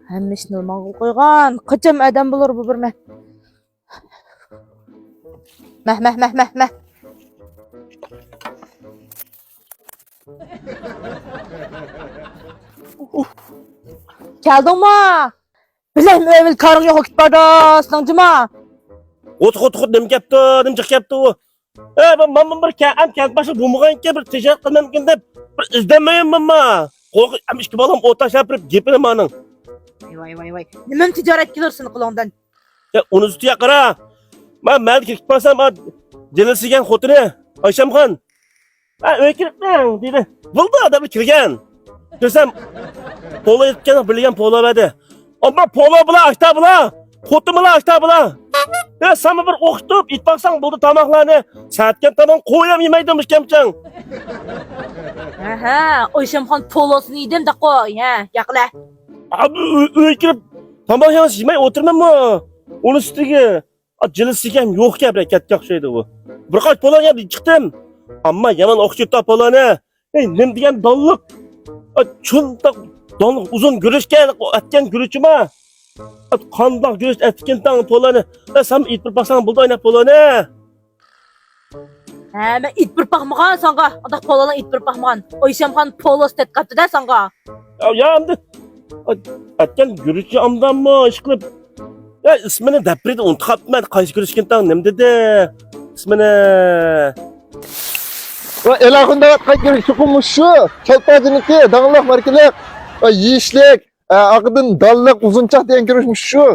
Hamma ishni ma'qul qo'ygan. Qachon odam bo'lar bu bir men. Mah. Keldingmi? Bilaymi evvel karın yo'q ketib bordi, siningchimi? O't nima gapdi, nima chiqyapti u? Men bir kent başı bo'lmaganki bir tijorat qilmamkin deb bir izlamayapmanmi? Qo'rqib, ham ikki bolam o't tashlab turib gapini mening. Voy. Nima tijorat qilarsan qo'lingdan? Uni ustiga qara. Men mayli ketib qolsam, Jalilsigan xotini Oyshamxon. Uy kiribman dedi. Bo'ldi, odam kirgan. Ko'rsam polo etgan bilgan polo edi. Ammo polo bilan ashta bilan, xotin bilan ashta bilan. Sen bir o'qitib, itpaqsang bo'ldi tomoqlarni. Satgan tomon qo'yam yemaydim ishkamchang. Aha, Oyshamxon polosini yedim da qo'y, ha, yaqla. Uy kirib tomoq yemay o'tirmanmi? Uni ustiga Jalilsigan yo'q gap katta o'xshaydi bu. Bir qoch polo yeb chiqdim. Ammo yaman o'xshaydi poloni. Nim degan donliq. Chuntoq donliq uzun gurishgan atgan gurishima. Qandoq gurish atgan tang poloni. Sen it bir basang bo'ldi o'ynab poloni. Ha, men it bir paxmagan senga. Undaq pololar it bir paxmagan. Oyshamxon polos tetqapti-da senga. Ya endi atgan gurishi amdanmi ish qilib. Ya ismini daprida unutqapman. Qaysi gurishgan tang nim dedi? İsmini Elahunda qaytgan chiqimiz shu. Kalpajiniki, dangliq markalik, yeyishlik, aqdin dalliq uzunchaq degan ko'rishmiz shu.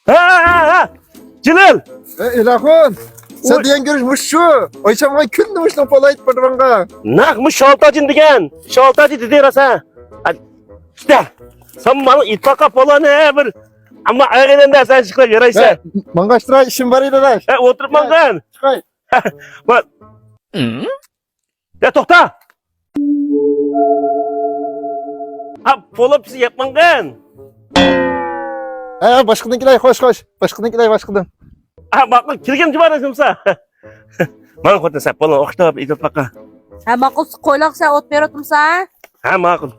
Ha. Jalil. Elahun. Sen degan ko'rishmiz shu. Oyshamxon kunni mushlab polayt padronga. Naqmi Sholtajin degan. Sholtaji dedi rasa. İşte. Sen bana itfaqa polani bir amma ayğananda sen chiqib yaraysan. Mangashtra ishim bor edi da. O'tiribman. Chiqay. Bak. Ya to'xta. Polapsi yapmangan. Boshqadan xo'sh. Boshqadan. Bak kirgan jibarashimsa. Mana xotin sen polon o'qitib itfaqa. Ha, ma'qul qo'ylaqsa o't beratmsan? Ha, ma'qul.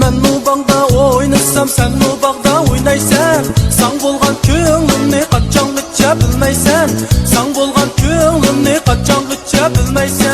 Men bu bag'da o'ynasam, sen bu bag'da o'ynaysan. Sang bo'lgan ko'nglimni qachongacha bilmaysan. Sang bo'lgan ko'nglimni qachongacha bilmaysan.